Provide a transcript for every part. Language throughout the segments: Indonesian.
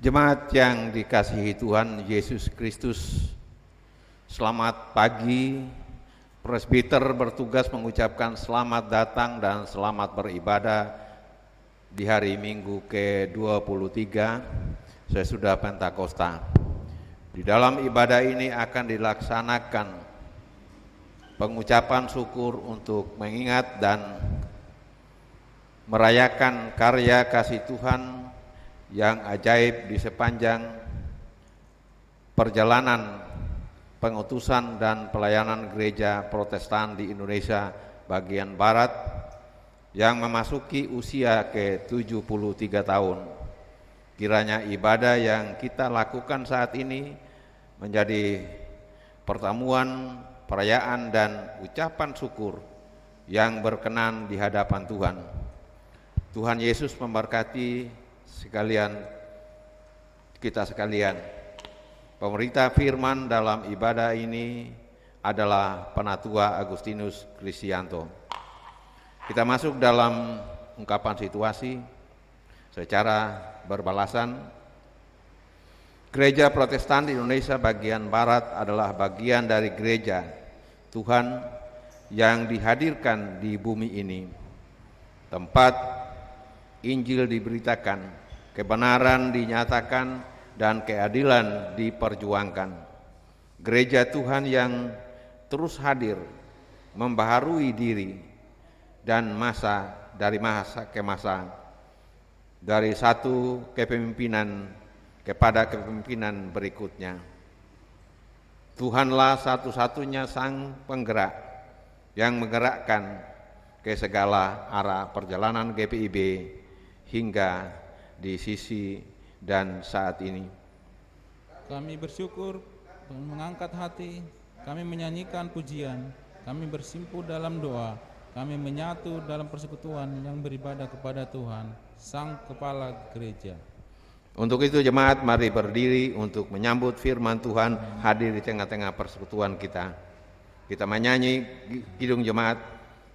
Jemaat yang dikasihi Tuhan Yesus Kristus, selamat pagi. Presbiter bertugas mengucapkan selamat datang dan selamat beribadah di hari Minggu ke-23 sesudah Pentakosta. Di dalam ibadah ini akan dilaksanakan pengucapan syukur untuk mengingat dan merayakan karya kasih Tuhan yang ajaib di sepanjang perjalanan pengutusan dan pelayanan gereja Protestan di Indonesia bagian Barat yang memasuki usia ke-73 tahun. Kiranya ibadah yang kita lakukan saat ini menjadi pertemuan, perayaan, dan ucapan syukur yang berkenan di hadapan Tuhan. Tuhan Yesus memberkati kita sekalian. Pemerintah firman dalam ibadah ini adalah Penatua Agustinus Kristianto. Kita masuk dalam ungkapan situasi secara berbalasan. Gereja Protestan di Indonesia bagian Barat adalah bagian dari gereja Tuhan yang dihadirkan di bumi ini, tempat Injil diberitakan, kebenaran dinyatakan, dan keadilan diperjuangkan. Gereja Tuhan yang terus hadir, membaharui diri dan dari masa ke masa, dari satu kepemimpinan kepada kepemimpinan berikutnya. Tuhanlah satu-satunya sang penggerak yang menggerakkan ke segala arah perjalanan GPIB hingga di sisi dan saat ini. Kami bersyukur dan mengangkat hati, kami menyanyikan pujian, kami bersimpu dalam doa, kami menyatu dalam persekutuan yang beribadah kepada Tuhan, Sang Kepala Gereja. Untuk itu jemaat mari berdiri untuk menyambut firman Tuhan hadir di tengah-tengah persekutuan kita. Kita menyanyi Kidung Jemaat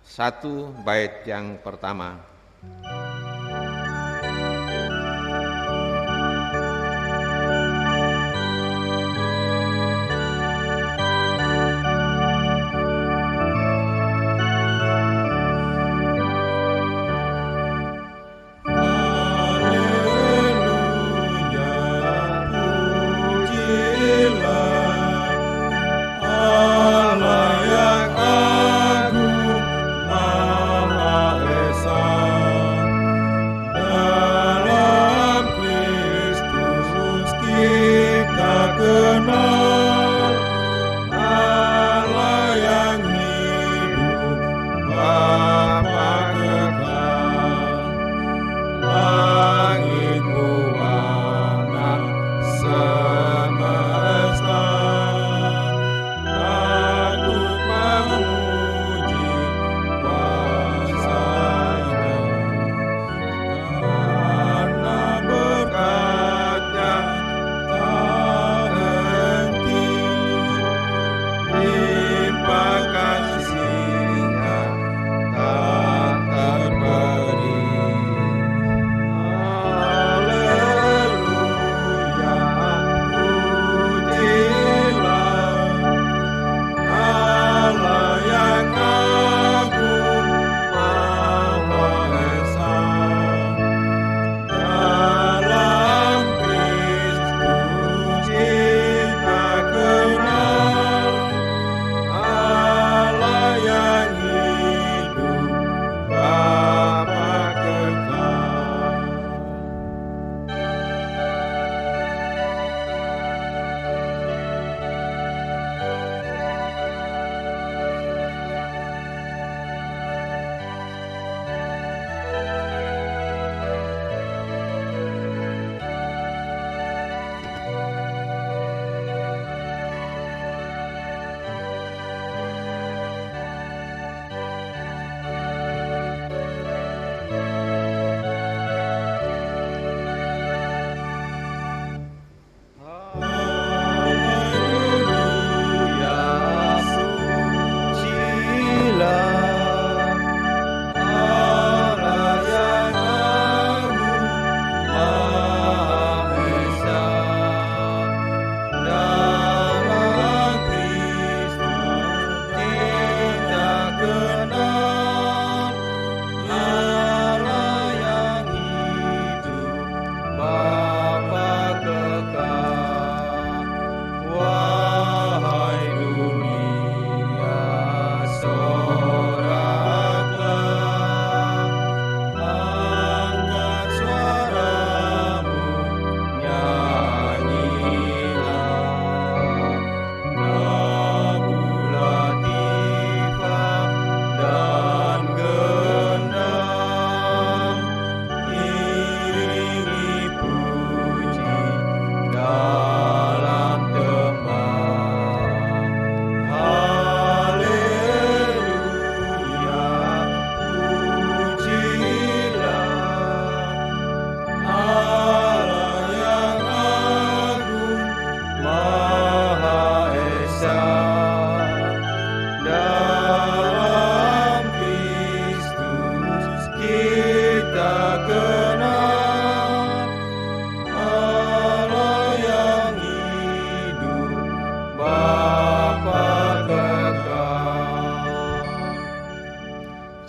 1 bait yang pertama.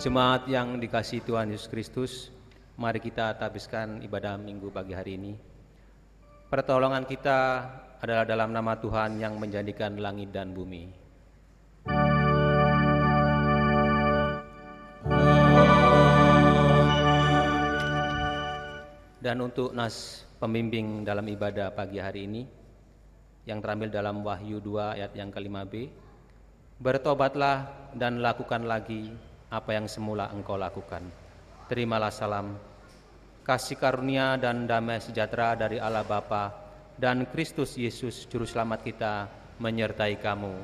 Jemaat yang dikasihi Tuhan Yesus Kristus, mari kita habiskan ibadah minggu pagi hari ini. Pertolongan kita adalah dalam nama Tuhan yang menjadikan langit dan bumi. Dan untuk nas pembimbing dalam ibadah pagi hari ini, yang terambil dalam Wahyu 2 ayat yang ke-5b, bertobatlah dan lakukan lagi apa yang semula engkau lakukan. Terimalah salam, kasih karunia dan damai sejahtera dari Allah Bapa dan Kristus Yesus Juru Selamat kita menyertai kamu.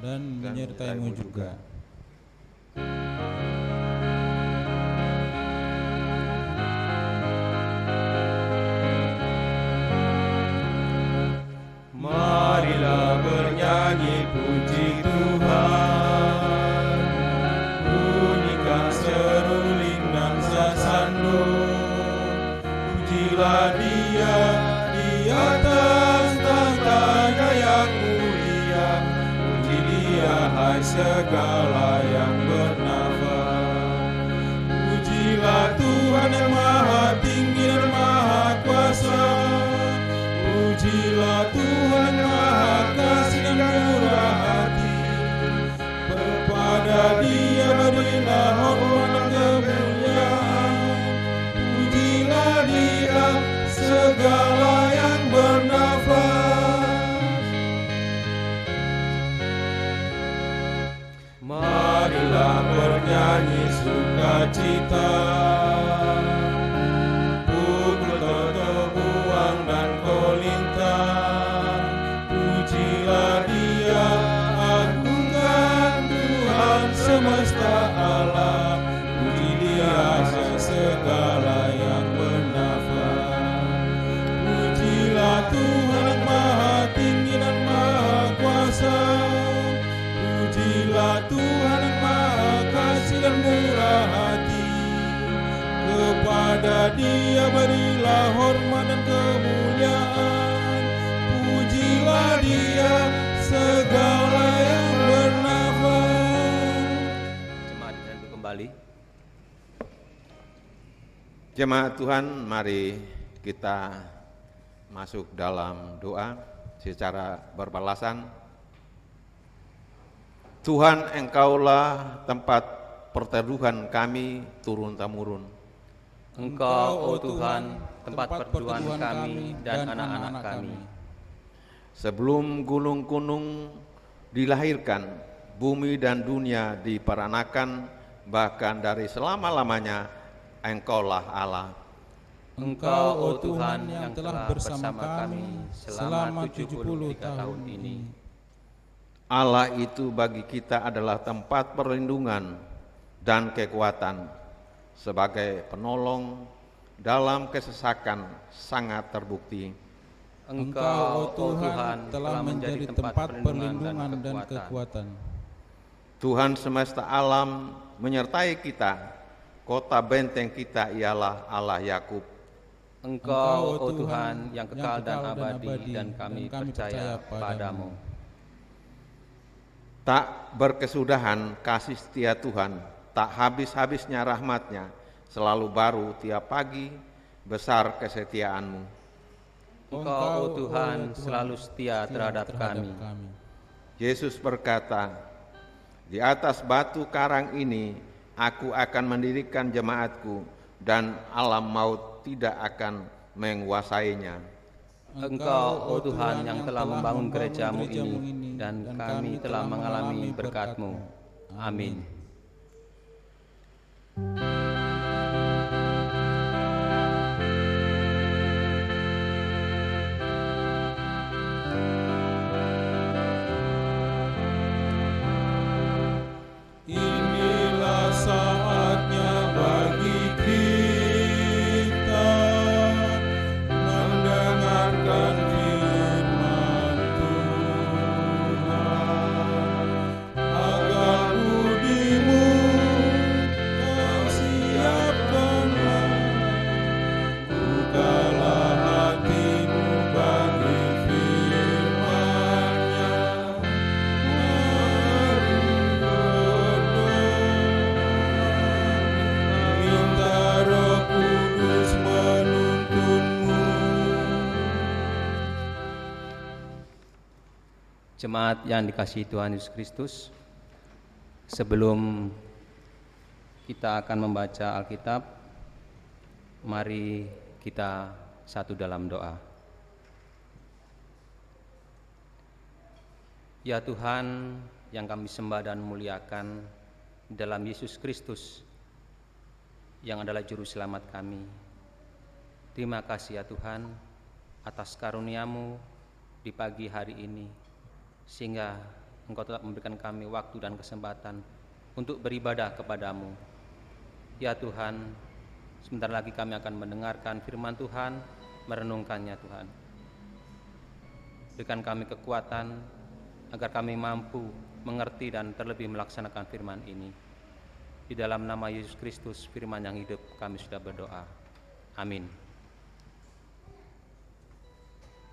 Dan menyertaimu juga. Marilah bernyanyi puji Tuhan, bunyikan seruling dan sasandung. Pujilah Dia di atas tahtanya yang mulia, puji Dia hai segala yang bernafas. Pujilah Tuhan yang maha tinggi dan maha kuasa, pujilah Tuhan maha kasih dan murah hati. Kepada Dia berilah hormat dan kemuliaan, pujilah Dia segala yang bernafas. Marilah bernyanyi sukacita, pukul terbuang dan kolintang. Pujilah Dia, agungkan Tuhan semesta alam, puji Dia segala yang bernafas. Pujilah Tuhan yang maha tinggi dan maha kuasa, pujilah Tuhan yang maha kasih dan murah hati. Kepada Dia berilah hormat dan kemuliaan, pujilah Dia segala yang bernafas. Jemaat duduk kembali. Jemaat Tuhan, mari kita masuk dalam doa secara berbalasan. Tuhan, Engkaulah tempat perteduhan kami turun-temurun. Engkau, oh Tuhan, tempat perteduhan kami dan anak-anak kami. Sebelum gunung-gunung dilahirkan, bumi dan dunia diperanakan, bahkan dari selama-lamanya Engkaulah Allah. Engkau, oh Tuhan, yang telah bersama kami selama 73 tahun ini. Allah itu bagi kita adalah tempat perlindungan dan kekuatan, sebagai penolong dalam kesesakan sangat terbukti. Engkau, oh Tuhan, telah menjadi tempat perlindungan dan kekuatan. Tuhan semesta alam menyertai kita, kota benteng kita ialah Allah Yakub. Engkau, oh Tuhan, yang kekal dan abadi, dan kami percaya padamu. Tak berkesudahan kasih setia Tuhan, tak habis-habisnya rahmat-Nya, selalu baru tiap pagi, besar kesetiaan-Mu. Engkau, oh Tuhan, selalu setia terhadap kami. Yesus berkata, di atas batu karang ini, aku akan mendirikan jemaatku, dan alam maut tidak akan menguasainya. Engkau, oh Tuhan, yang telah membangun gereja-Mu ini, dan kami telah mengalami berkat-Mu. Amin. Inilah saatnya bagi kita mendengarkan firman Tuhan, agar budi-Mu kasih Jemaat yang dikasihi Tuhan Yesus Kristus, sebelum kita akan membaca Alkitab, mari kita satu dalam doa. Ya Tuhan yang kami sembah dan muliakan dalam Yesus Kristus yang adalah juru selamat kami. Terima kasih ya Tuhan atas karunia-Mu di pagi hari ini, sehingga Engkau telah memberikan kami waktu dan kesempatan untuk beribadah kepadamu. Ya Tuhan, sebentar lagi kami akan mendengarkan firman Tuhan, merenungkannya Tuhan. Berikan kami kekuatan agar kami mampu mengerti dan terlebih melaksanakan firman ini. Di dalam nama Yesus Kristus, firman yang hidup, kami sudah berdoa. Amin.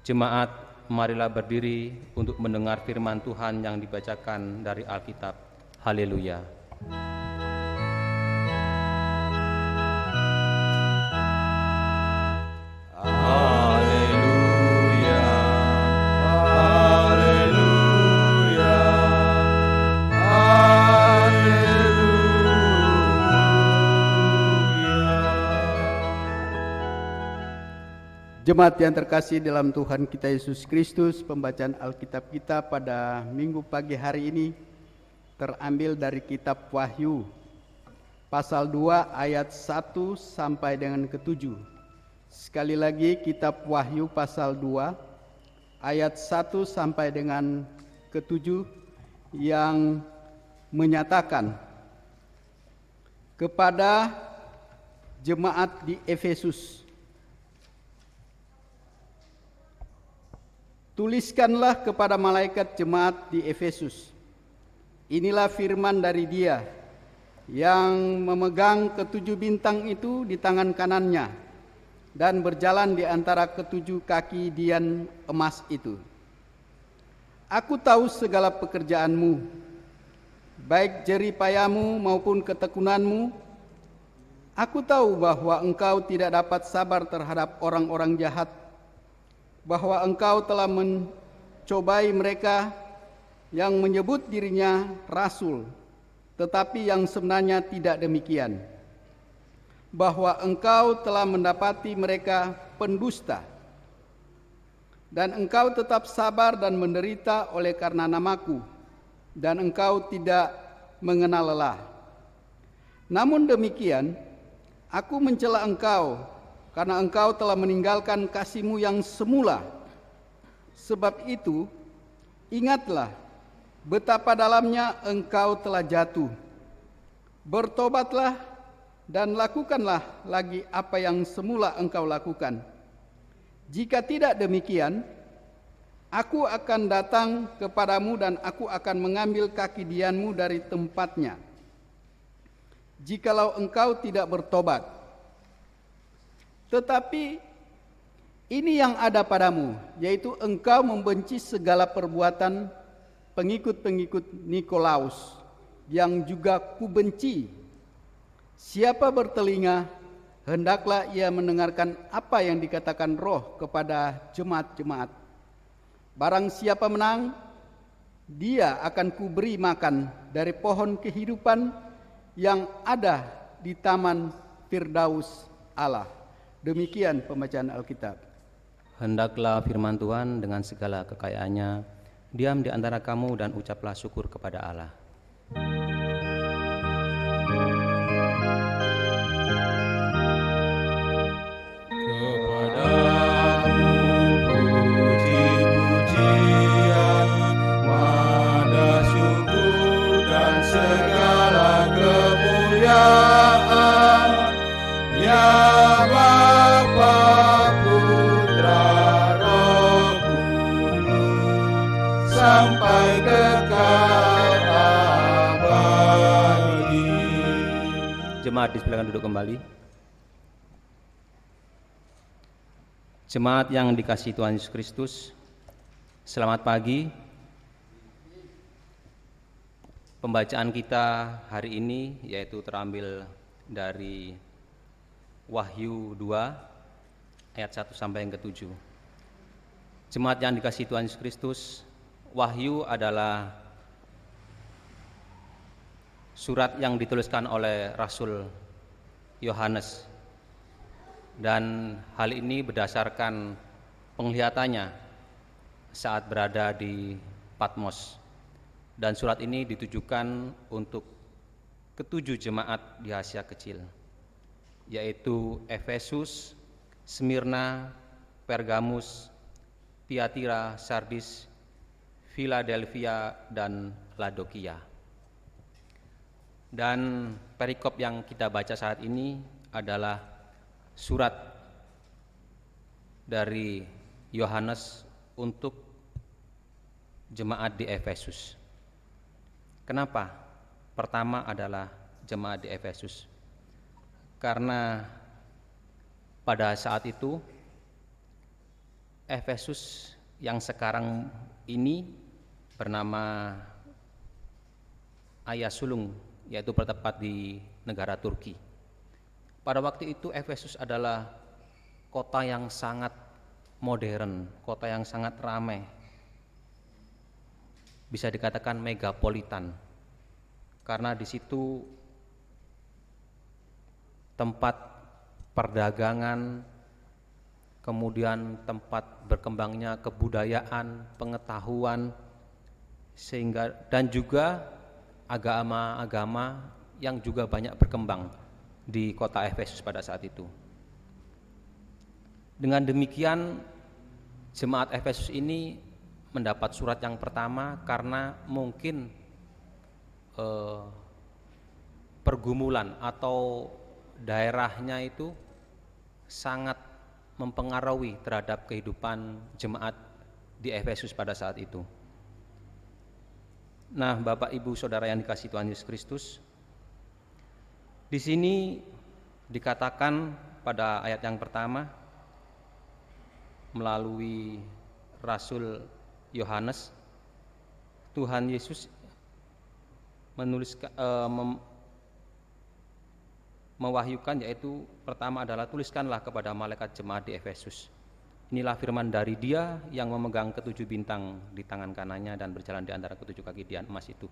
Jemaat, marilah berdiri untuk mendengar firman Tuhan yang dibacakan dari Alkitab. Haleluya. Jemaat yang terkasih dalam Tuhan kita Yesus Kristus, pembacaan Alkitab kita pada Minggu pagi hari ini terambil dari kitab Wahyu pasal 2 ayat 1 sampai dengan ke-7. Sekali lagi, kitab Wahyu pasal 2 ayat 1 sampai dengan ke-7 yang menyatakan kepada jemaat di Efesus, tuliskanlah kepada malaikat jemaat di Efesus, inilah firman dari Dia yang memegang ketujuh bintang itu di tangan kanannya dan berjalan di antara ketujuh kaki dian emas itu. Aku tahu segala pekerjaanmu, baik jerih payamu maupun ketekunanmu. Aku tahu bahwa engkau tidak dapat sabar terhadap orang-orang jahat, bahwa engkau telah mencobai mereka yang menyebut dirinya rasul, tetapi yang sebenarnya tidak demikian, bahwa engkau telah mendapati mereka pendusta, dan engkau tetap sabar dan menderita oleh karena namaku, dan engkau tidak mengenal lelah. Namun demikian, aku mencela engkau, karena engkau telah meninggalkan kasih-Mu yang semula. Sebab itu, ingatlah betapa dalamnya engkau telah jatuh. Bertobatlah dan lakukanlah lagi apa yang semula engkau lakukan. Jika tidak demikian, aku akan datang kepadamu dan aku akan mengambil kaki dianmu dari tempatnya, jikalau engkau tidak bertobat. Tetapi ini yang ada padamu, yaitu engkau membenci segala perbuatan pengikut-pengikut Nikolaus, yang juga kubenci. Siapa bertelinga, hendaklah ia mendengarkan apa yang dikatakan Roh kepada jemaat-jemaat. Barang siapa menang, dia akan kuberi makan dari pohon kehidupan yang ada di taman Firdaus Allah. Demikian pembacaan Alkitab. Hendaklah firman Tuhan dengan segala kekayaannya diam di antara kamu dan ucaplah syukur kepada Allah. Puji-pujian, madah syukur dan segala kemuliaan, ya Bapa, Putra, Roh Kudus, sampai kekal abadi. Jemaat dipersilakan duduk kembali. Jemaat yang dikasihi Tuhan Yesus Kristus, selamat pagi. Pembacaan kita hari ini yaitu terambil dari Wahyu 2 ayat 1 sampai yang ke-7. Jemaat yang dikasihi Tuhan Yesus Kristus, Wahyu adalah surat yang dituliskan oleh Rasul Yohanes, dan hal ini berdasarkan penglihatannya saat berada di Patmos. Dan surat ini ditujukan untuk ketujuh jemaat di Asia Kecil, yaitu Efesus, Smyrna, Pergamus, Tiatira, Sardis, Philadelphia, dan Laodikia. Dan perikop yang kita baca saat ini adalah surat dari Yohanes untuk jemaat di Efesus. Kenapa? Pertama adalah jemaat di Efesus. Karena pada saat itu Efesus yang sekarang ini bernama Aya Sulung, yaitu bertempat di negara Turki. Pada waktu itu Efesus adalah kota yang sangat modern, kota yang sangat ramai, bisa dikatakan megapolitan, karena di situ tempat perdagangan, kemudian tempat berkembangnya kebudayaan, pengetahuan, sehingga dan juga agama-agama yang juga banyak berkembang di kota Efesus pada saat itu. Dengan demikian, jemaat Efesus ini mendapat surat yang pertama karena mungkin pergumulan atau daerahnya itu sangat mempengaruhi terhadap kehidupan jemaat di Efesus pada saat itu. Nah, Bapak Ibu Saudara yang dikasihi Tuhan Yesus Kristus, di sini dikatakan pada ayat yang pertama melalui Rasul Yohanes, Tuhan Yesus menuliskan, mewahyukan, yaitu pertama adalah tuliskanlah kepada malaikat jemaat di Efesus. Inilah firman dari Dia yang memegang ketujuh bintang di tangan kanannya dan berjalan di antara ketujuh kaki dian emas itu.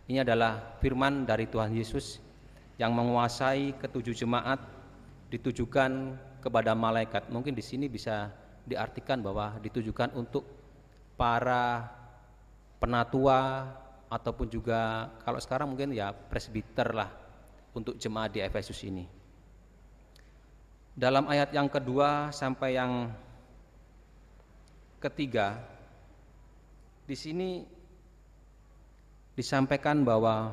Ini adalah firman dari Tuhan Yesus yang menguasai ketujuh jemaat, ditujukan kepada malaikat. Mungkin di sini bisa diartikan bahwa ditujukan untuk para penatua ataupun juga kalau sekarang mungkin ya presbiter lah untuk jemaat di Efesus ini. Dalam ayat yang kedua sampai yang ketiga, di sini disampaikan bahwa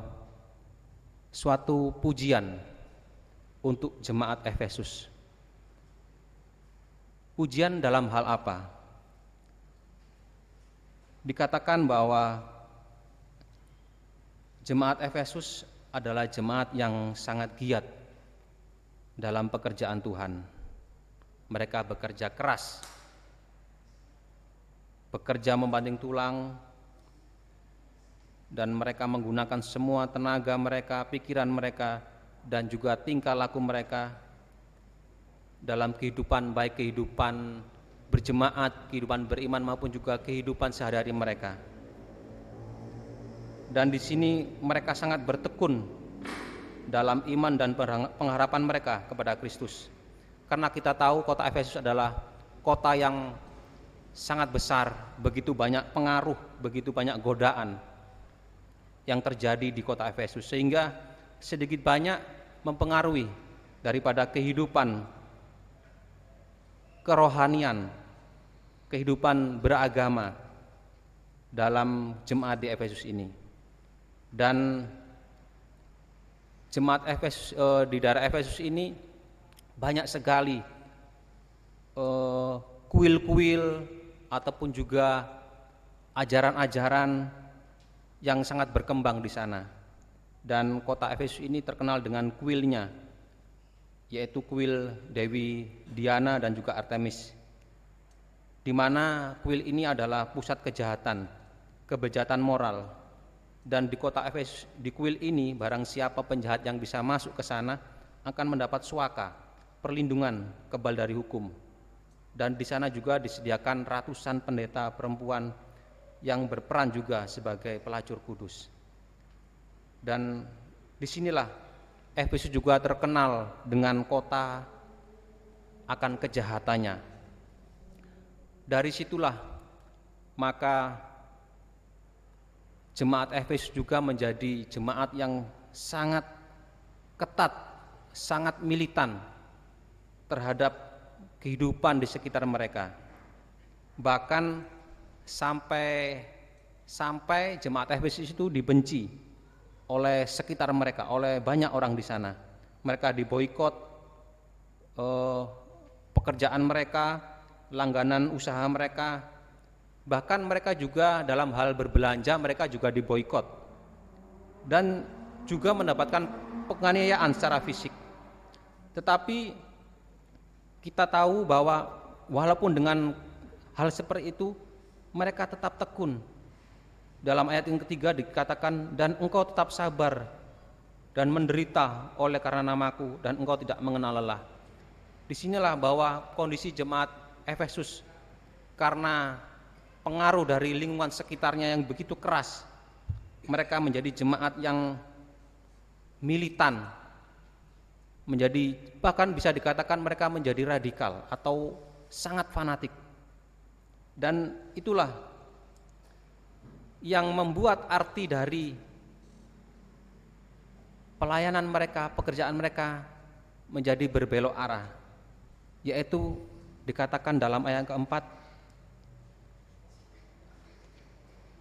suatu pujian untuk jemaat Efesus. Pujian dalam hal apa? Dikatakan bahwa jemaat Efesus adalah jemaat yang sangat giat dalam pekerjaan Tuhan. Mereka bekerja keras, bekerja membanting tulang, dan mereka menggunakan semua tenaga mereka, pikiran mereka, dan juga tingkah laku mereka dalam kehidupan, baik kehidupan berjemaat, kehidupan beriman maupun juga kehidupan sehari-hari mereka. Dan di sini mereka sangat bertekun dalam iman dan pengharapan mereka kepada Kristus. Karena kita tahu kota Efesus adalah kota yang sangat besar, begitu banyak pengaruh, begitu banyak godaan yang terjadi di kota Efesus, sehingga sedikit banyak mempengaruhi daripada kehidupan kerohanian, kehidupan beragama dalam jemaat di Efesus ini. Dan jemaat Efesus di daerah Efesus ini banyak sekali kuil-kuil ataupun juga ajaran-ajaran yang sangat berkembang di sana. Dan kota Efesus ini terkenal dengan kuilnya, yaitu kuil Dewi Diana dan juga Artemis, di mana kuil ini adalah pusat kejahatan, kebejatan moral. Dan di kota Efesus, di kuil ini, barang siapa penjahat yang bisa masuk ke sana akan mendapat suaka, perlindungan, kebal dari hukum. Dan di sana juga disediakan ratusan pendeta perempuan yang berperan juga sebagai pelacur kudus. Dan disinilah Efesus juga terkenal dengan kota akan kejahatannya. Dari situlah maka jemaat Efesus juga menjadi jemaat yang sangat ketat, sangat militan terhadap kehidupan di sekitar mereka. Bahkan sampai jemaat Efesus itu dibenci oleh sekitar mereka, oleh banyak orang di sana. Mereka diboikot pekerjaan mereka, langganan usaha mereka, bahkan mereka juga dalam hal berbelanja mereka juga diboikot dan juga mendapatkan penganiayaan secara fisik. Tetapi kita tahu bahwa walaupun dengan hal seperti itu mereka tetap tekun. Dalam ayat yang ketiga dikatakan, dan engkau tetap sabar dan menderita oleh karena namaku, dan engkau tidak mengenal lelah. Disinilah bahwa kondisi jemaat Efesus karena pengaruh dari lingkungan sekitarnya yang begitu keras, mereka menjadi jemaat yang militan, bahkan bisa dikatakan mereka menjadi radikal atau sangat fanatik. Dan itulah yang membuat arti dari pelayanan mereka, pekerjaan mereka menjadi berbelok arah, yaitu dikatakan dalam ayat keempat,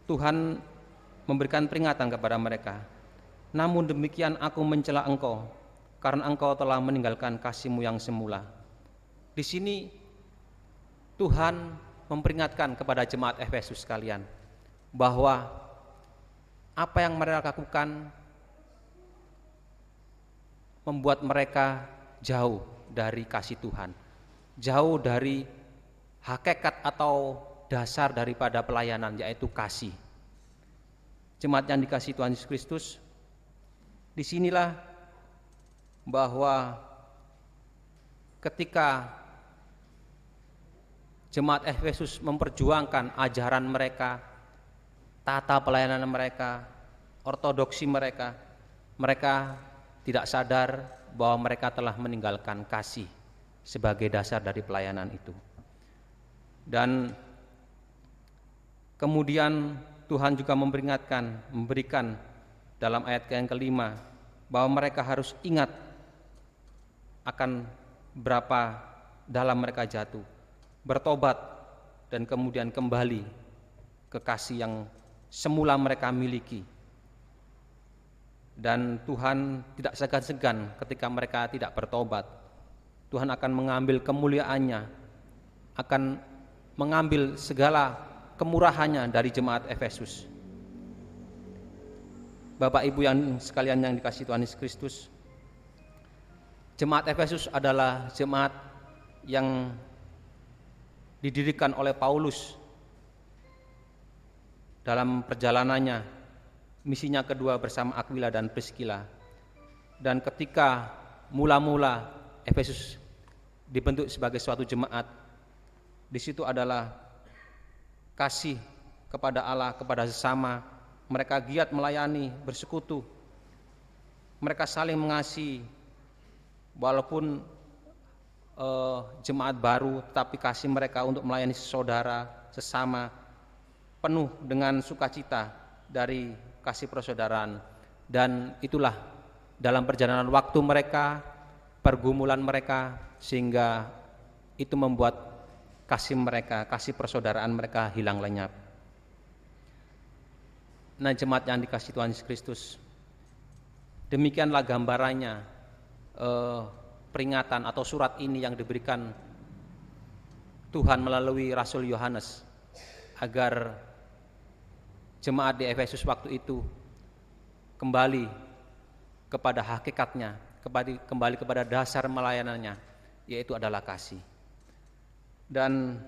Tuhan memberikan peringatan kepada mereka, namun demikian aku mencela engkau karena engkau telah meninggalkan kasih-Mu yang semula. Di sini Tuhan memperingatkan kepada jemaat Efesus sekalian bahwa apa yang mereka lakukan membuat mereka jauh dari kasih Tuhan, jauh dari hakikat atau dasar daripada pelayanan, yaitu kasih. Jemaat yang dikasihi Tuhan Yesus Kristus, disinilah bahwa ketika jemaat Efesus memperjuangkan ajaran mereka, tata pelayanan mereka, ortodoksi mereka, mereka tidak sadar bahwa mereka telah meninggalkan kasih sebagai dasar dari pelayanan itu. Dan kemudian Tuhan juga memberikan dalam ayat yang kelima bahwa mereka harus ingat akan berapa dalam mereka jatuh, bertobat dan kemudian kembali ke kasih yang semula mereka miliki. Dan Tuhan tidak segan-segan ketika mereka tidak bertobat. Tuhan akan mengambil kemuliaannya, akan mengambil segala kemurahannya dari jemaat Efesus. Bapak Ibu yang sekalian yang dikasihi Tuhan Yesus Kristus, jemaat Efesus adalah jemaat yang didirikan oleh Paulus dalam perjalanannya, misinya kedua bersama Aquila dan Priscilla. Dan ketika mula-mula Efesus dibentuk sebagai suatu jemaat, di situ adalah kasih kepada Allah, kepada sesama. Mereka giat melayani, bersekutu. Mereka saling mengasihi, walaupun jemaat baru, tetapi kasih mereka untuk melayani saudara, sesama, penuh dengan sukacita dari kasih persaudaraan. Dan itulah dalam perjalanan waktu mereka, pergumulan mereka, sehingga itu membuat kasih mereka, kasih persaudaraan mereka hilang lenyap. Nah, jemaat yang dikasihi Tuhan Yesus Kristus, demikianlah gambarannya peringatan atau surat ini yang diberikan Tuhan melalui Rasul Yohanes agar jemaat di Efesus waktu itu kembali kepada hakikatnya, kembali kepada dasar melayanannya, yaitu adalah kasih. Dan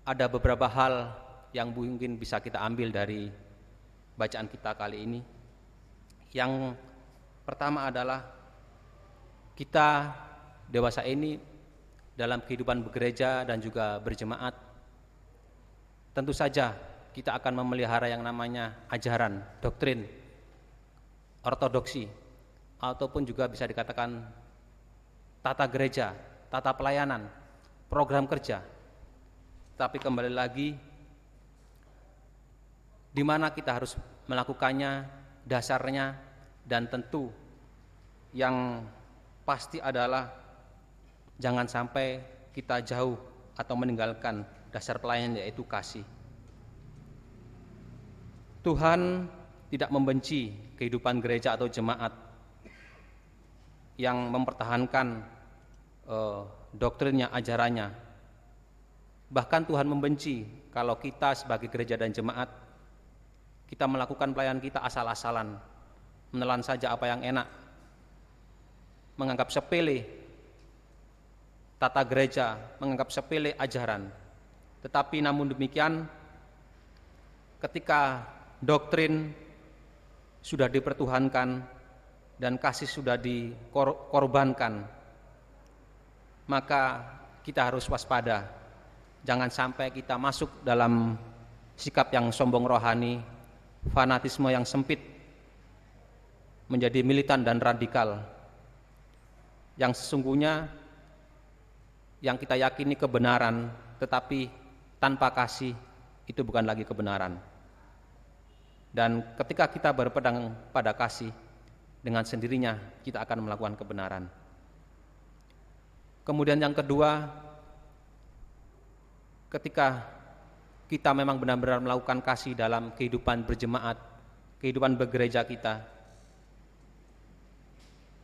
ada beberapa hal yang mungkin bisa kita ambil dari bacaan kita kali ini. Yang pertama adalah kita dewasa ini dalam kehidupan bergereja dan juga berjemaat, tentu saja kita akan memelihara yang namanya ajaran, doktrin, ortodoksi, ataupun juga bisa dikatakan tata gereja, tata pelayanan, program kerja. Tapi kembali lagi, di mana kita harus melakukannya, dasarnya, dan tentu yang pasti adalah jangan sampai kita jauh atau meninggalkan dasar pelayanan, yaitu kasih. Tuhan tidak membenci kehidupan gereja atau jemaat yang mempertahankan doktrinnya, ajarannya. Bahkan Tuhan membenci kalau kita sebagai gereja dan jemaat, kita melakukan pelayanan kita asal-asalan, menelan saja apa yang enak, menganggap sepele tata gereja, menganggap sepele ajaran. Tetapi namun demikian, ketika doktrin sudah dipertuhankan dan kasih sudah dikorbankan, maka kita harus waspada. Jangan sampai kita masuk dalam sikap yang sombong rohani, fanatisme yang sempit, menjadi militan dan radikal. Yang sesungguhnya yang kita yakini kebenaran, tetapi tanpa kasih itu bukan lagi kebenaran. Dan ketika kita berpegang pada kasih, dengan sendirinya kita akan melakukan kebenaran. Kemudian yang kedua, ketika kita memang benar-benar melakukan kasih dalam kehidupan berjemaat, kehidupan bergereja kita,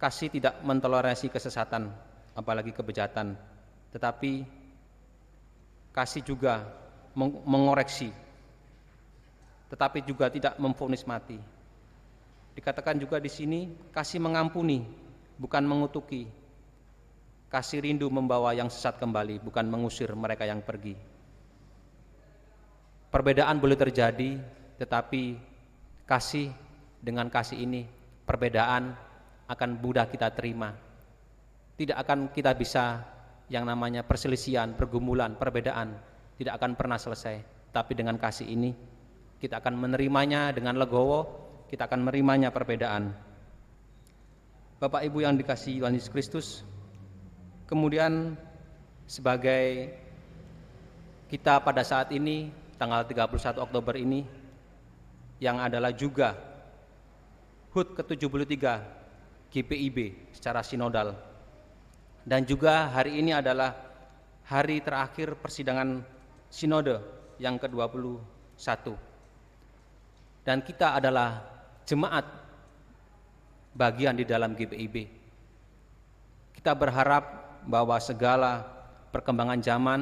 kasih tidak mentoleransi kesesatan, apalagi kebejatan, tetapi kasih juga mengoreksi, tetapi juga tidak memvonis mati. Dikatakan juga di sini, kasih mengampuni, bukan mengutuki. Kasih rindu membawa yang sesat kembali, bukan mengusir mereka yang pergi. Perbedaan boleh terjadi, tetapi kasih dengan kasih ini, perbedaan akan mudah kita terima. Tidak akan kita bisa yang namanya perselisihan, pergumulan, perbedaan, tidak akan pernah selesai. Tapi dengan kasih ini, kita akan menerimanya dengan legowo, kita akan menerimanya perbedaan. Bapak Ibu yang dikasihi Tuhan Yesus Kristus, kemudian sebagai kita pada saat ini, tanggal 31 Oktober ini, yang adalah juga HUT ke-73 GPIB secara sinodal, dan juga hari ini adalah hari terakhir persidangan sinode yang ke-21. Dan kita adalah jemaat bagian di dalam GPIB. Kita berharap bahwa segala perkembangan zaman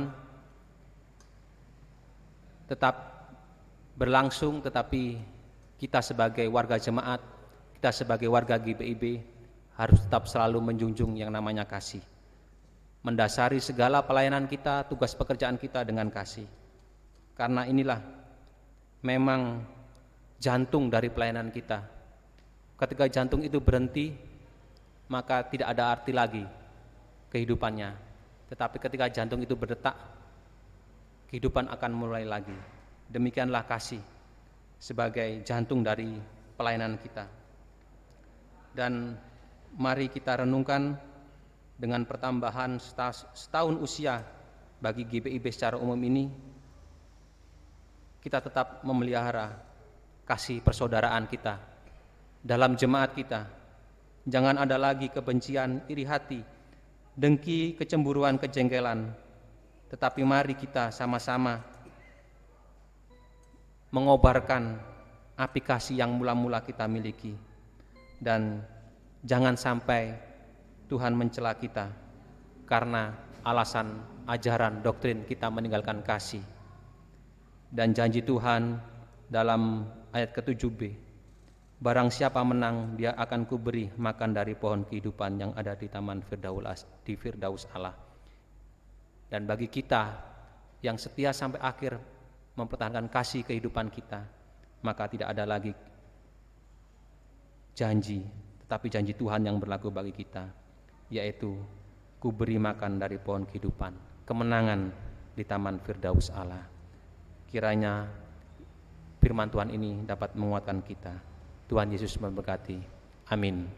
tetap berlangsung, tetapi kita sebagai warga jemaat, kita sebagai warga GPIB harus tetap selalu menjunjung yang namanya kasih. Mendasari segala pelayanan kita, tugas pekerjaan kita dengan kasih. Karena inilah memang jantung dari pelayanan kita. Ketika jantung itu berhenti, maka tidak ada arti lagi kehidupannya. Tetapi ketika jantung itu berdetak, kehidupan akan mulai lagi. Demikianlah kasih sebagai jantung dari pelayanan kita. Dan mari kita renungkan dengan pertambahan setahun usia bagi GPIB secara umum ini, kita tetap memelihara kasih persaudaraan kita dalam jemaat kita. Jangan ada lagi kebencian, iri hati, dengki, kecemburuan, kejengkelan. Tetapi mari kita sama-sama mengobarkan api kasih yang mula-mula kita miliki. Dan jangan sampai Tuhan mencela kita karena alasan ajaran doktrin kita meninggalkan kasih. Dan janji Tuhan dalam ayat ke-7b, barang siapa menang, dia akan kuberi makan dari pohon kehidupan yang ada di taman Firdaus Allah. Dan bagi kita yang setia sampai akhir mempertahankan kasih kehidupan kita, maka tidak ada lagi janji, tetapi janji Tuhan yang berlaku bagi kita, yaitu kuberi makan dari pohon kehidupan, kemenangan di taman Firdaus Allah. Kiranya firman Tuhan ini dapat menguatkan kita. Tuhan Yesus memberkati. Amin.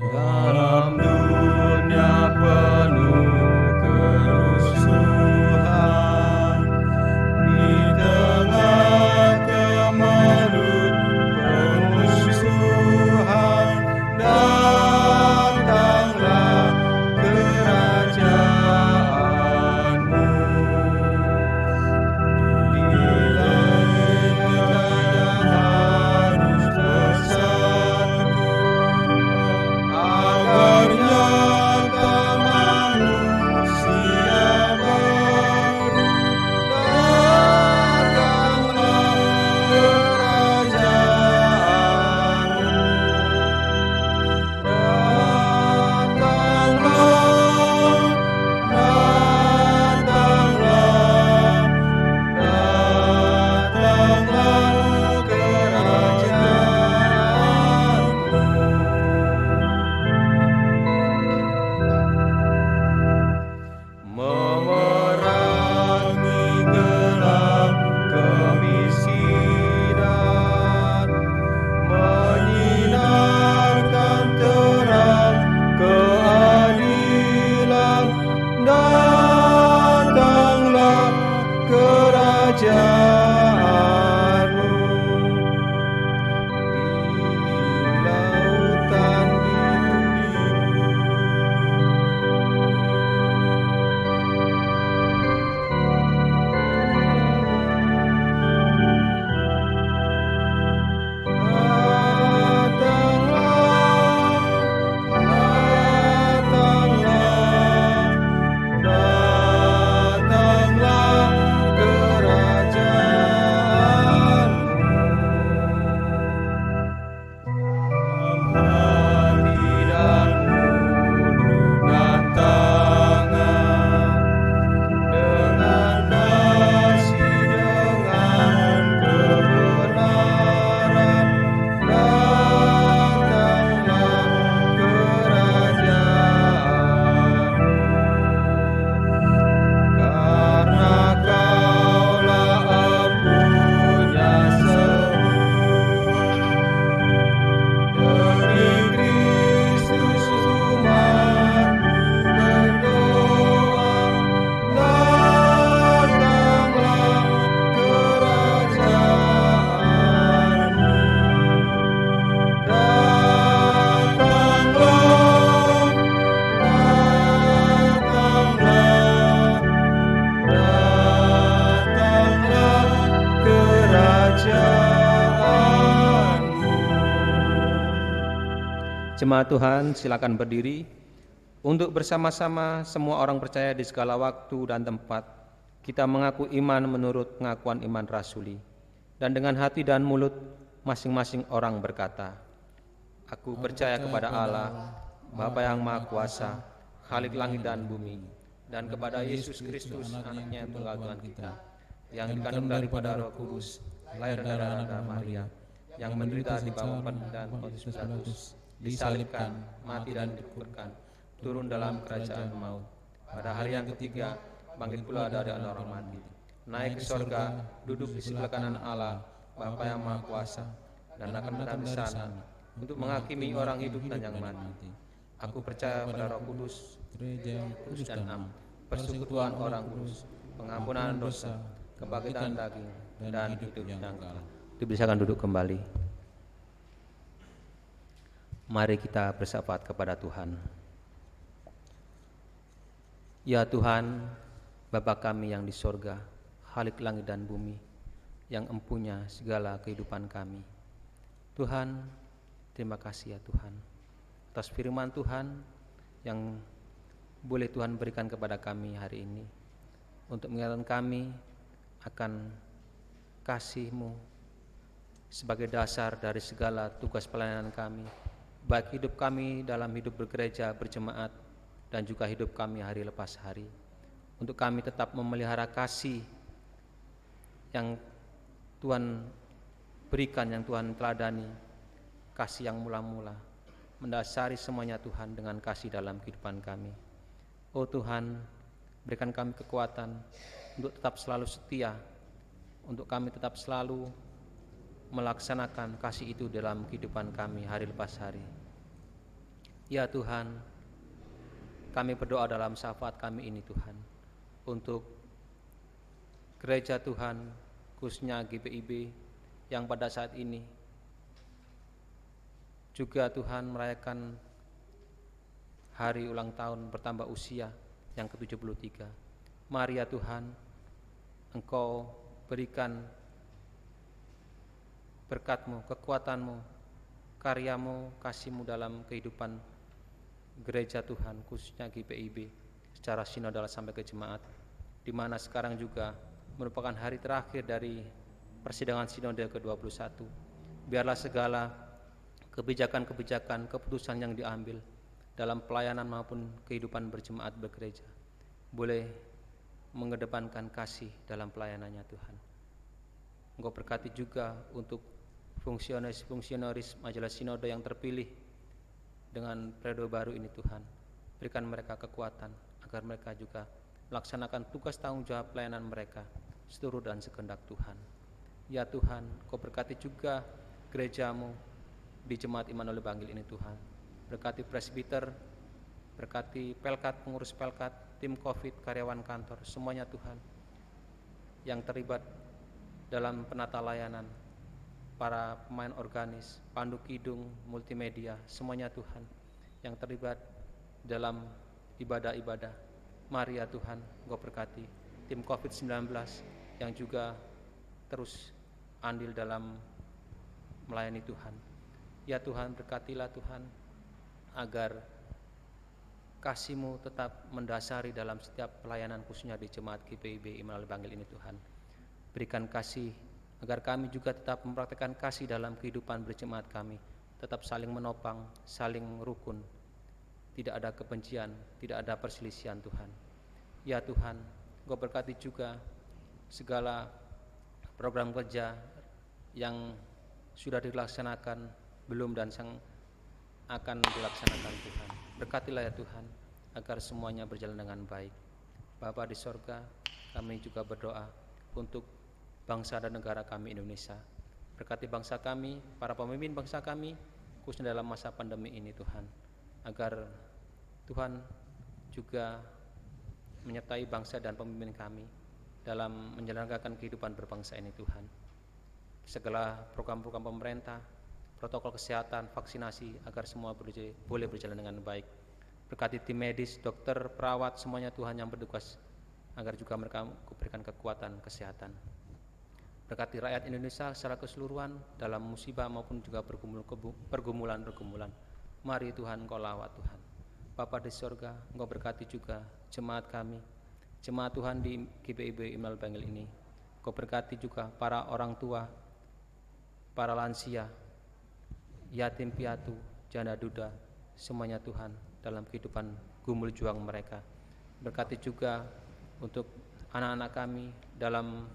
Dalam dunia penuh kerusuhan, di tengah kemelut permusuhan, datanglah kerajaanmu. Di langit harus bersatu, agar nyata manusia baru. Datanglah kerajaanmu. Datanglah kerajaanmu. Memerangi gelap kemiskinan, menyinarkan terang keadilan. Datanglah kerajaanmu. Di lautan datanglah kerajaanmu. Hati dan mulut dan tangan, dengan kasih, dengan kebenaran, datanglah kerajaanmu. Karena Kaulah empunya semua, demi Kristus umat-Mu berdoa. Datanglah kerajaanmu. Datanglah kerajaanmu. Jemaat Tuhan, silakan berdiri untuk bersama-sama semua orang percaya di segala waktu dan tempat kita mengaku iman menurut pengakuan iman rasuli, dan dengan hati dan mulut masing-masing orang berkata, Aku percaya kepada Allah, Bapa yang Maha Kuasa, Khalik langit dan bumi, dan kepada Yesus Kristus, anaknya yang tunggal Tuhan kita, yang dikandung daripada Roh Kudus, lahir dari anak Maria, yang menderita di bawah penderitaan Pontius Pilatus, disalibkan, mati dan dikuburkan, turun dalam kerajaan maut. Pada hari yang ketiga, bangkit pula dari antara orang mati, naik ke sorga, duduk di sebelah kanan Allah, Bapa yang Maha Kuasa, dan akan datang di sana untuk menghakimi orang hidup dan yang mati. Aku percaya pada Roh Kudus, Gereja yang kudus dan am, persekutuan orang kudus, pengampunan dosa, kebangkitan daging, dan hidup yang kekal. Dipersilakan duduk kembali. Mari kita bersyafaat kepada Tuhan. Ya Tuhan, Bapa kami yang di sorga, Khalik langit dan bumi, yang empunya segala kehidupan kami. Tuhan, terima kasih ya Tuhan, atas firman Tuhan yang boleh Tuhan berikan kepada kami hari ini, untuk mengingatkan kami akan kasih-Mu sebagai dasar dari segala tugas pelayanan kami, baik hidup kami dalam hidup bergereja, berjemaat, dan juga hidup kami hari lepas hari. Untuk kami tetap memelihara kasih yang Tuhan berikan, yang Tuhan teladani, kasih yang mula-mula, mendasari semuanya Tuhan dengan kasih dalam kehidupan kami. Oh Tuhan, berikan kami kekuatan untuk tetap selalu setia, untuk kami tetap selalu melaksanakan kasih itu dalam kehidupan kami hari lepas hari. Ya Tuhan, kami berdoa dalam syafaat kami ini Tuhan, untuk gereja Tuhan, khususnya GPIB yang pada saat ini juga Tuhan merayakan hari ulang tahun bertambah usia yang ke-73. Mari ya Tuhan, Engkau berikan berkat-Mu, kekuatan-Mu, karya-Mu, kasih-Mu dalam kehidupan gereja Tuhan, khususnya GPIB secara sinodal sampai ke jemaat, di mana sekarang juga merupakan hari terakhir dari persidangan sinode ke-21. Biarlah segala kebijakan-kebijakan, keputusan yang diambil dalam pelayanan maupun kehidupan berjemaat bergereja boleh mengedepankan kasih dalam pelayanannya Tuhan. Engkau berkati juga untuk fungsionaris majelis sinode yang terpilih dengan periode baru ini Tuhan. Berikan mereka kekuatan agar mereka juga melaksanakan tugas tanggung jawab pelayanan mereka seturut dan sekehendak Tuhan. Ya Tuhan, Kau berkati juga gereja-Mu di Jemaat Immanuel Bangil ini Tuhan. Berkati presbiter, berkati pelkat, pengurus pelkat, tim COVID, karyawan kantor, semuanya Tuhan yang terlibat dalam penata layanan, para pemain organis, pandu kidung, multimedia, semuanya Tuhan yang terlibat dalam ibadah-ibadah. Mari ya Tuhan, Engkau berkati tim COVID-19 yang juga terus andil dalam melayani Tuhan. Ya Tuhan, berkatilah Tuhan agar kasih-Mu tetap mendasari dalam setiap pelayanan khususnya di Jemaat GPIB Immanuel Bangil ini Tuhan. Berikan kasih agar kami juga tetap mempraktikkan kasih dalam kehidupan berjemaat kami, tetap saling menopang, saling rukun, tidak ada kebencian, tidak ada perselisihan Tuhan. Ya Tuhan, Engkau berkati juga segala program kerja yang sudah dilaksanakan, belum dan yang akan dilaksanakan Tuhan. Berkatilah ya Tuhan agar semuanya berjalan dengan baik. Bapa di sorga, kami juga berdoa untuk bangsa dan negara kami Indonesia. Berkati bangsa kami, para pemimpin bangsa kami, khususnya dalam masa pandemi ini Tuhan, agar Tuhan juga menyertai bangsa dan pemimpin kami dalam menjalankan kehidupan berbangsa ini Tuhan. Segala program-program pemerintah, protokol kesehatan, vaksinasi, agar semua boleh berjalan dengan baik. Berkati tim medis, dokter, perawat, semuanya Tuhan yang bertugas, agar juga mereka berikan kekuatan kesehatan. Berkati rakyat Indonesia secara keseluruhan dalam musibah maupun juga pergumulan-pergumulan. Mari Tuhan, Engkau lawat Tuhan. Bapa di sorga, Engkau berkati juga jemaat kami, jemaat Tuhan di GPIB Immanuel Bangil ini. Engkau berkati juga para orang tua, para lansia, yatim piatu, janda duda, semuanya Tuhan dalam kehidupan gumul juang mereka. Berkati juga untuk anak-anak kami dalam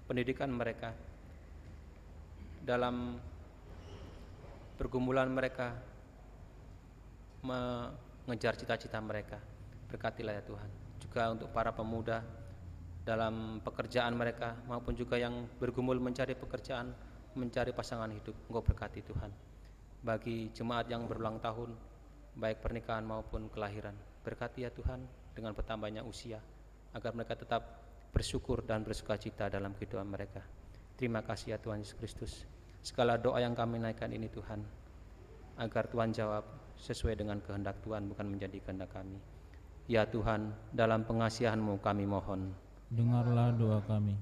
pendidikan mereka, dalam pergumulan mereka mengejar cita-cita mereka. Berkatilah ya Tuhan. Juga untuk para pemuda dalam pekerjaan mereka maupun juga yang bergumul mencari pekerjaan, mencari pasangan hidup. Engkau berkati Tuhan. Bagi jemaat yang berulang tahun, baik pernikahan maupun kelahiran, berkati ya Tuhan dengan bertambahnya usia, agar mereka tetap bersyukur dan bersukacita dalam kehidupan mereka. Terima kasih ya Tuhan Yesus Kristus. Segala doa yang kami naikkan ini Tuhan, agar Tuhan jawab sesuai dengan kehendak Tuhan, bukan menjadi kehendak kami. Ya Tuhan, dalam pengasihan-Mu kami mohon, Dengarlah doa kami.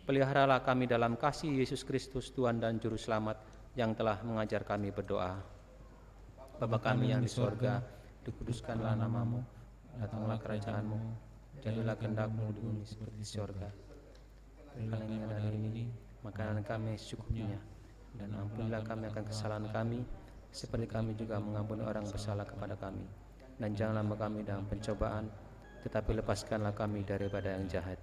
peliharalah kami dalam kasih Yesus Kristus Tuhan dan Juru Selamat yang telah mengajar kami berdoa. Bapa kami yang di sorga, dikuduskanlah nama-Mu, datanglah kerajaan-Mu, jadilah kehendak-Mu di bumi seperti di sorga. Berikanlah kami hari ini makanan kami secukupnya, dan ampunilah kami akan kesalahan kami, seperti kami juga mengampuni orang bersalah kepada kami. Dan janganlah kami dalam pencobaan, tetapi lepaskanlah kami daripada yang jahat.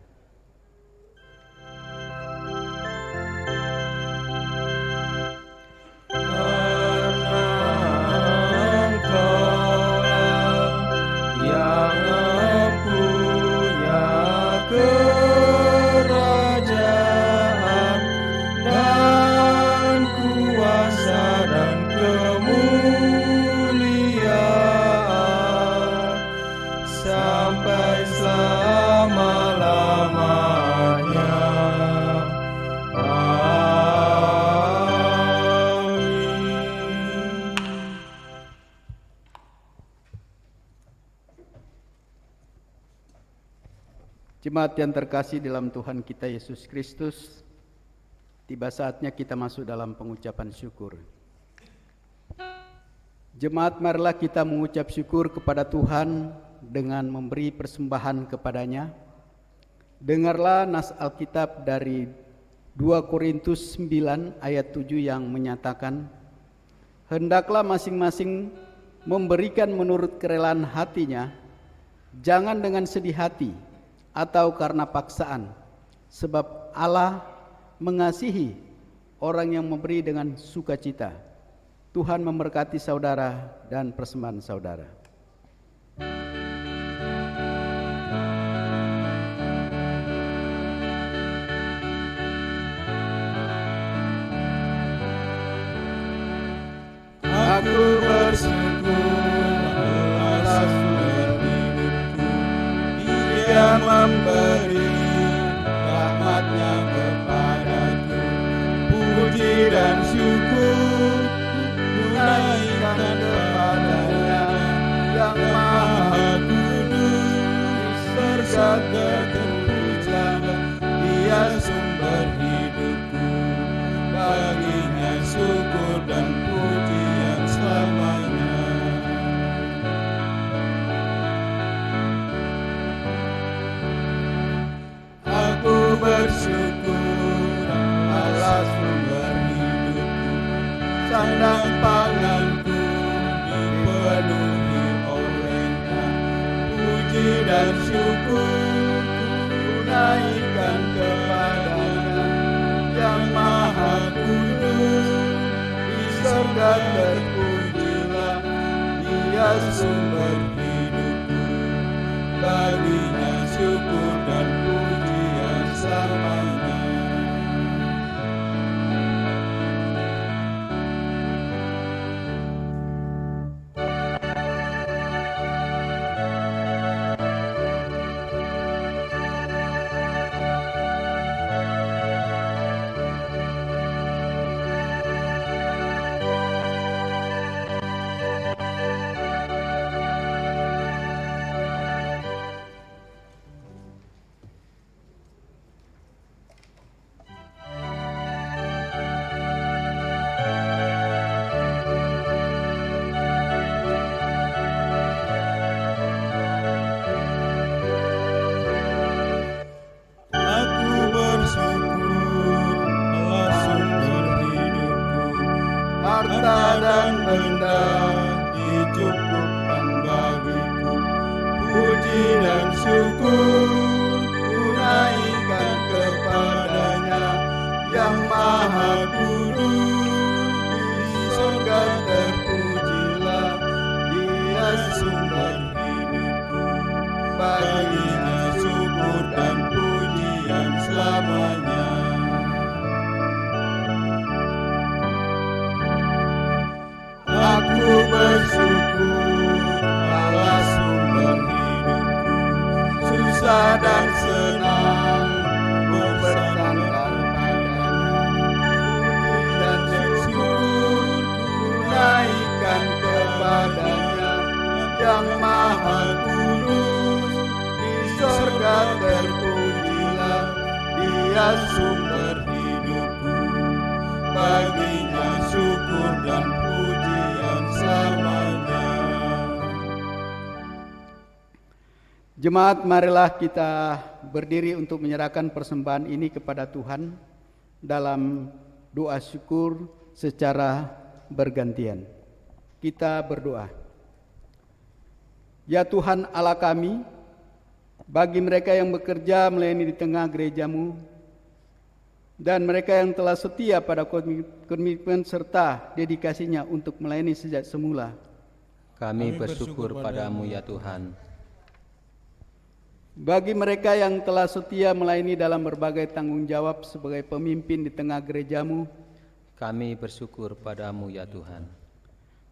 Sampai selama-lamanya. Amin. Jemaat yang terkasih dalam Tuhan kita Yesus Kristus, tiba saatnya kita masuk dalam pengucapan syukur. Jemaat, marilah kita mengucap syukur kepada Tuhan dengan memberi persembahan kepadanya. Dengarlah nas Alkitab dari 2 Korintus 9 ayat 7 yang menyatakan, hendaklah masing-masing memberikan menurut kerelaan hatinya, jangan dengan sedih hati atau karena paksaan, sebab Allah mengasihi orang yang memberi dengan sukacita. Tuhan memberkati saudara dan persembahan saudara. Aku bersyukur atas hidupku, Dia memberi rahmat-Nya kepadaku. Puji dan syukur naikkan kepada-Nya yang Maha Kudus, bersyukur terpuja Dia sumber hidupku. Baginya syukur dan pujian selamanya. Aku bersyukur atas sumber hidupku, sandang panganku dipenuhi oleh-Nya. Puji dan syukur ku naikkan kepada-Nya yang Maha Kudus. Di surga terpujilah Dia sumber hidupku. Baginya syukur dan pujian selamanya. Harta dan benda dicukupkan bagiku. Puji dan syukur ku naikkan kepada-Nya yang Maha Kudus. Di surga terpujilah Dia sumber hidupku. Baginya syukur dan pujian selamanya. Aku bersyukur atas sumber hidupku, susah dan senang ku bersandar pada-Nya. Puji dan syukur ku naikkan kepada-Nya yang Maha Kudus. Di surga terpujilah Dia sumber hidupku. Baginya syukur dan pujian selamanya. Jemaat, marilah kita berdiri untuk menyerahkan persembahan ini kepada Tuhan dalam doa syukur secara bergantian. Kita berdoa. Ya Tuhan Allah kami, bagi mereka yang bekerja melayani di tengah gereja-Mu, dan mereka yang telah setia pada komitmen serta dedikasinya untuk melayani sejak semula, Kami bersyukur padamu ya Tuhan. bagi mereka yang telah setia melayani dalam berbagai tanggung jawab sebagai pemimpin di tengah gereja-Mu, Kami bersyukur padamu ya Tuhan.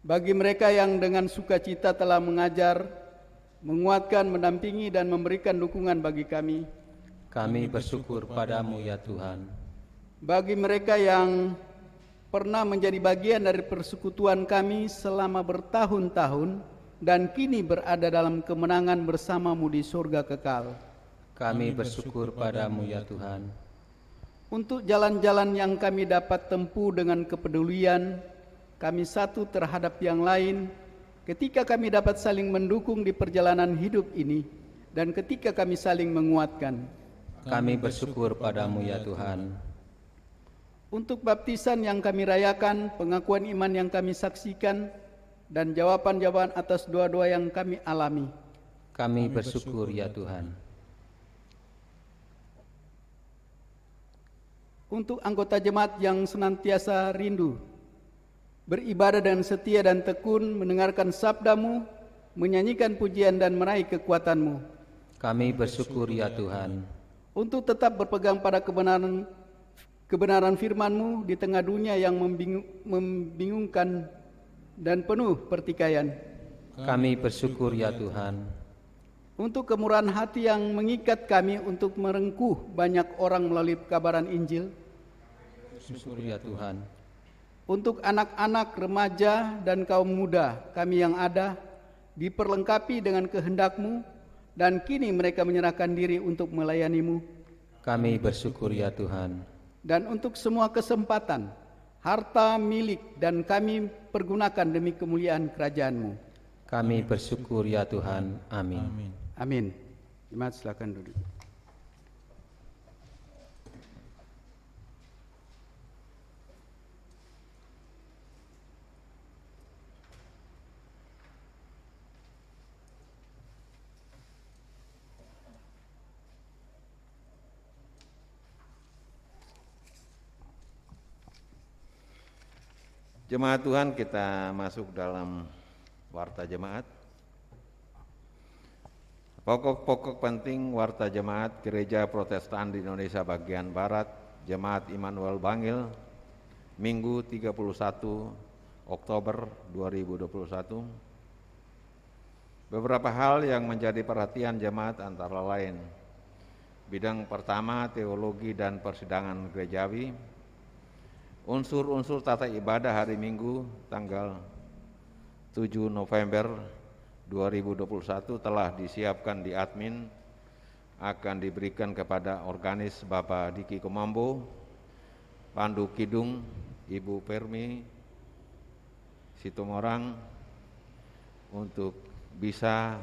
bagi mereka yang dengan sukacita telah mengajar, menguatkan, mendampingi, dan memberikan dukungan bagi kami, Kami bersyukur padamu ya Tuhan. bagi mereka yang pernah menjadi bagian dari persekutuan kami selama bertahun-tahun dan kini berada dalam kemenangan bersama-Mu di surga kekal, Kami bersyukur padamu ya Tuhan. untuk jalan-jalan yang kami dapat tempuh dengan kepedulian kami satu terhadap yang lain, ketika kami dapat saling mendukung di perjalanan hidup ini, dan ketika kami saling menguatkan. Kami bersyukur padamu ya Tuhan. Untuk baptisan yang kami rayakan, pengakuan iman yang kami saksikan, dan jawaban-jawaban atas doa-doa yang kami alami, Kami bersyukur ya Tuhan. untuk anggota jemaat yang senantiasa rindu beribadah dan setia dan tekun mendengarkan sabda-Mu, menyanyikan pujian dan meraih kekuatan-Mu, Kami bersyukur ya Tuhan. untuk tetap berpegang pada kebenaran firman-Mu di tengah dunia yang membingungkan dan penuh pertikaian, Kami bersyukur ya Tuhan. untuk kemurahan hati yang mengikat kami untuk merengkuh banyak orang melalui kabaran Injil, Bersyukur ya Tuhan. untuk anak-anak, remaja, dan kaum muda kami yang ada diperlengkapi dengan kehendak-Mu, dan kini mereka menyerahkan diri untuk melayani-Mu, Kami bersyukur ya Tuhan. dan untuk semua kesempatan, harta, milik, dan kami pergunakan demi kemuliaan kerajaan-Mu. Kami bersyukur ya Tuhan. Amin. Amin. Amin. Jemaat silakan duduk. Jemaat Tuhan, kita masuk dalam warta jemaat. Pokok-pokok penting warta jemaat Gereja Protestan di Indonesia bagian Barat, Jemaat Immanuel Bangil, Minggu 31 Oktober 2021. Beberapa hal yang menjadi perhatian jemaat antara lain: bidang pertama, teologi dan persidangan gerejawi. Unsur-unsur tata ibadah hari Minggu tanggal 7 November 2021 telah disiapkan di admin, akan diberikan kepada organis Bapak Diki Komambo, Pandu Kidung, Ibu Permi Situmorang, untuk bisa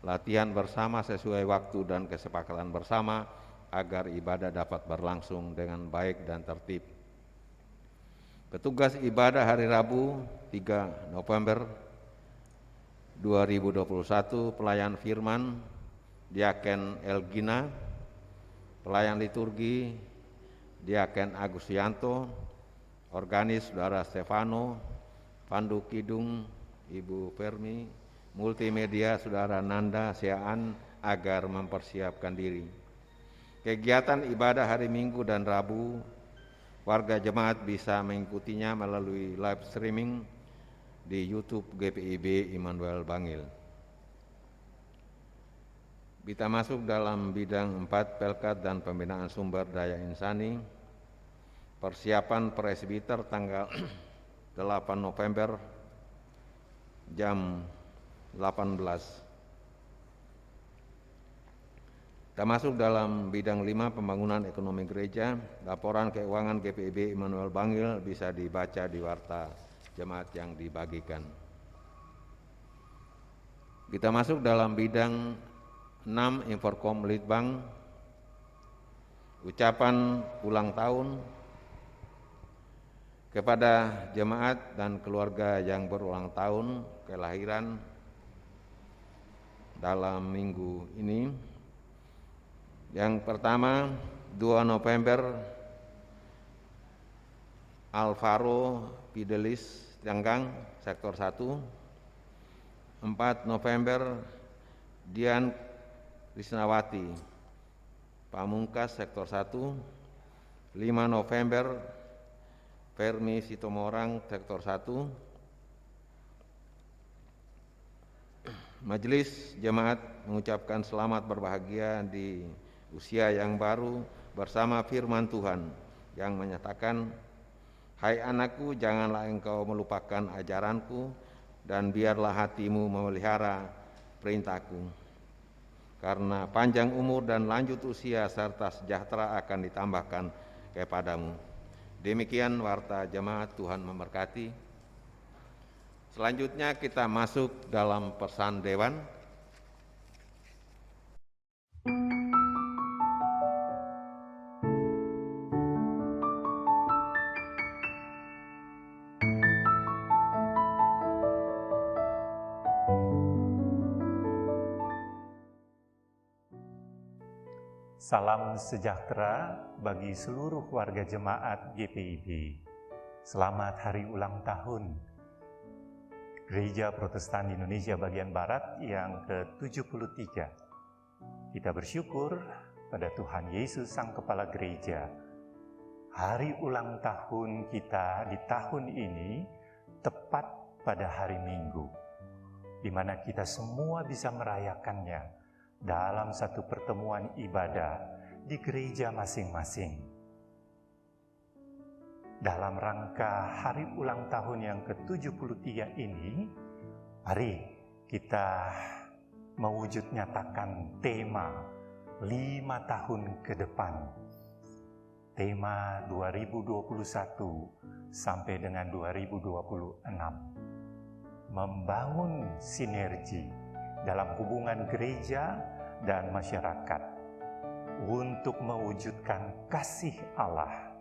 latihan bersama sesuai waktu dan kesepakatan bersama agar ibadah dapat berlangsung dengan baik dan tertib. Petugas ibadah hari Rabu 3 November 2021, pelayan firman Diaken Elgina, pelayan liturgi Diaken Agustianto, organis Saudara Stefano, Pandu Kidung Ibu Permi, multimedia Saudara Nanda Siaan, agar mempersiapkan diri. Kegiatan ibadah hari Minggu dan Rabu, warga jemaat bisa mengikutinya melalui live streaming di YouTube GPIB Immanuel Bangil. Kita masuk dalam bidang 4, Pelkat dan Pembinaan Sumber Daya Insani. Persiapan presbiter tanggal 8 November jam 18. Kita masuk dalam bidang 5, Pembangunan Ekonomi Gereja. Laporan keuangan GPIB Immanuel Bangil bisa dibaca di warta jemaat yang dibagikan. Kita masuk dalam bidang 6, Inforkom Litbang. Ucapan ulang tahun Kepada jemaat dan keluarga yang berulang tahun kelahiran dalam minggu ini, yang pertama 2 November Alvaro Fidelis Tianggang, sektor 1. 4 November Dian Krisnawati Pamungkas, sektor 1. 5 November Fermi Sitomorang, sektor 1. Majelis Jemaat mengucapkan selamat berbahagia di usia yang baru bersama firman Tuhan yang menyatakan, "Hai anakku, janganlah engkau melupakan ajaranku dan biarlah hatimu memelihara perintahku. Karena panjang umur dan lanjut usia serta sejahtera akan ditambahkan kepadamu." Demikian warta jemaat, Tuhan memberkati. Selanjutnya kita masuk dalam pesan Dewan. Salam sejahtera bagi seluruh warga jemaat GPIB. Selamat hari ulang tahun Gereja Protestan Indonesia bagian Barat yang ke-73. Kita bersyukur pada Tuhan Yesus Sang Kepala Gereja. Hari ulang tahun kita di tahun ini tepat pada hari Minggu, di mana kita semua bisa merayakannya dalam satu pertemuan ibadah di gereja masing-masing. Dalam rangka hari ulang tahun yang ke-73 ini, mari kita mewujud nyatakan tema 5 tahun ke depan. Tema 2021 sampai dengan 2026. Membangun sinergi dalam hubungan gereja dan masyarakat untuk mewujudkan kasih Allah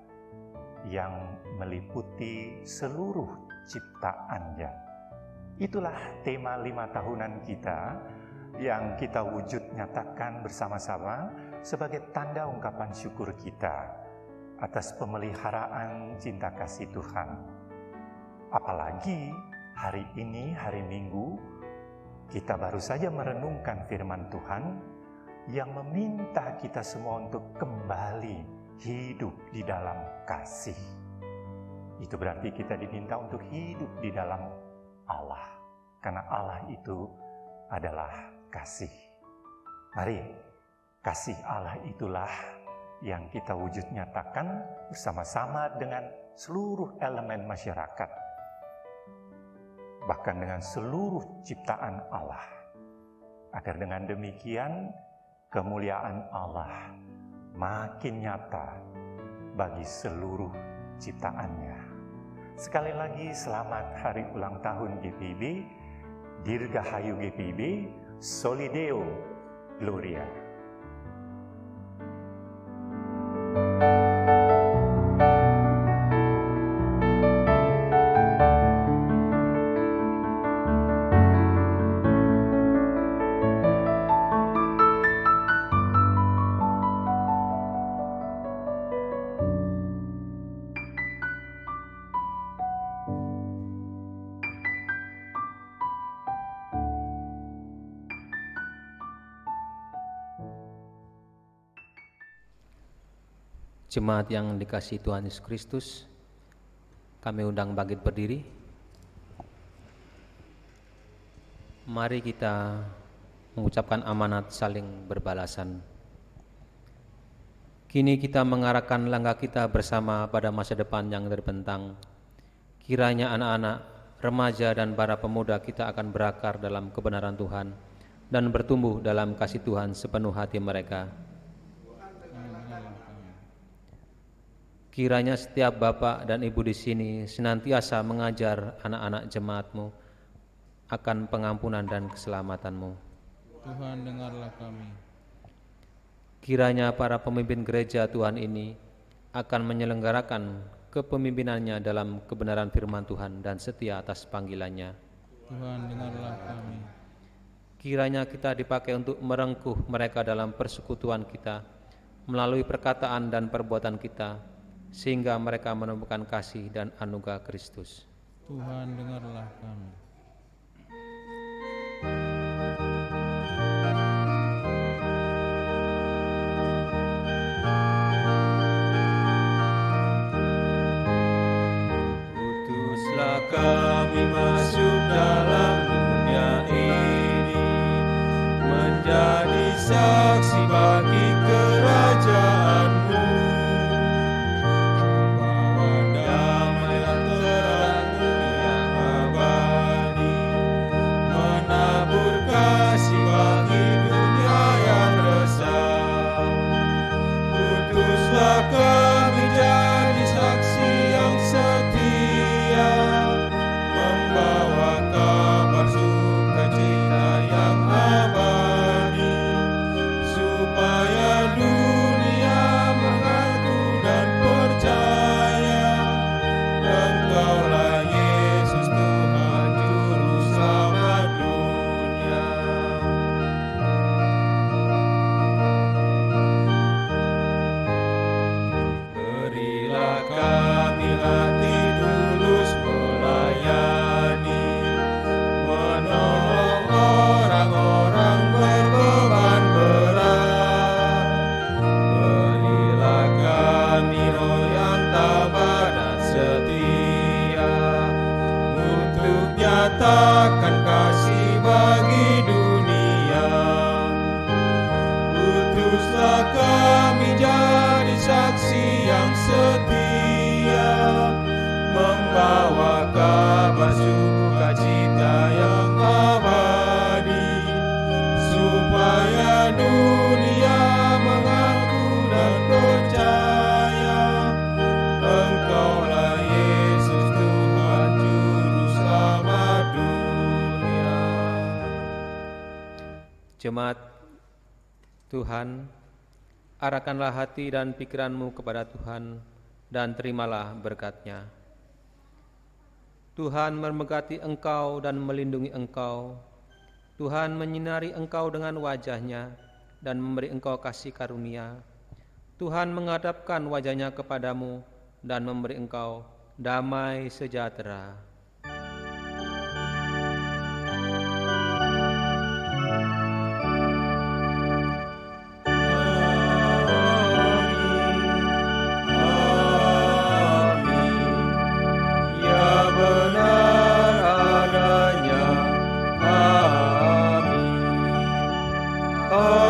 yang meliputi seluruh ciptaannya. Itulah tema 5 tahunan kita yang kita wujud nyatakan bersama-sama sebagai tanda ungkapan syukur kita atas pemeliharaan cinta kasih Tuhan. Apalagi hari ini, hari Minggu, kita baru saja merenungkan firman Tuhan yang meminta kita semua untuk kembali hidup di dalam kasih. Itu berarti kita diminta untuk hidup di dalam Allah, karena Allah itu adalah kasih. Mari, kasih Allah itulah yang kita wujud nyatakan bersama-sama dengan seluruh elemen masyarakat, bahkan dengan seluruh ciptaan Allah, agar dengan demikian kemuliaan Allah makin nyata bagi seluruh ciptaannya. Sekali lagi selamat hari ulang tahun GPIB, Dirgahayu GPIB, Soli Deo Gloria. Jemaat yang dikasihi Tuhan Yesus Kristus, kami undang bangkit berdiri. Mari kita mengucapkan amanat saling berbalasan. Kini kita mengarahkan langkah kita bersama pada masa depan yang terbentang. Kiranya anak-anak, remaja dan para pemuda kita akan berakar dalam kebenaran Tuhan dan bertumbuh dalam kasih Tuhan sepenuh hati mereka. Kiranya setiap bapak dan ibu di sini senantiasa mengajar anak-anak jemaat-Mu akan pengampunan dan keselamatan-Mu. Tuhan, dengarlah kami. Kiranya para pemimpin gereja Tuhan ini akan menyelenggarakan kepemimpinannya dalam kebenaran firman Tuhan dan setia atas panggilannya. Tuhan, dengarlah kami. Kiranya kita dipakai untuk merengkuh mereka dalam persekutuan kita, melalui perkataan dan perbuatan kita, sehingga mereka menemukan kasih dan anugerah Kristus. Tuhan, dengarlah kami. Utuslah kami masuk dalam dunia ini, menjadi saksi bagi kerajaan-Mu. Bawa damai dan terang yang abadi, menabur kasih bagi dunia yang resah. Utuslah kami jadi saksi yang setia, membawa kabar sukacita yang abadi, supaya dunia mengaku dan percaya Engkaulah Yesus Tuhan Juru Selamat dunia. Berilah kami hati tulus melayani, menolong orang-orang berbeban berat. Berilah kami roh yang tabah dan setia, untuk nyatakan kasih bagi dunia. Utuslah kami jadi saksi yang setia, membawa kabar sukacita yang abadi, supaya dunia mengaku dan percaya Engkaulah Yesus Tuhan Juru Selamat dunia. Jemaat Tuhan, arahkanlah hati dan pikiranmu kepada Tuhan dan terimalah berkat-Nya. Tuhan memberkati engkau dan melindungi engkau. Tuhan menyinari engkau dengan wajah-Nya dan memberi engkau kasih karunia. Tuhan menghadapkan wajah-Nya kepadamu dan memberi engkau damai sejahtera. Ya benar adanya. Amin.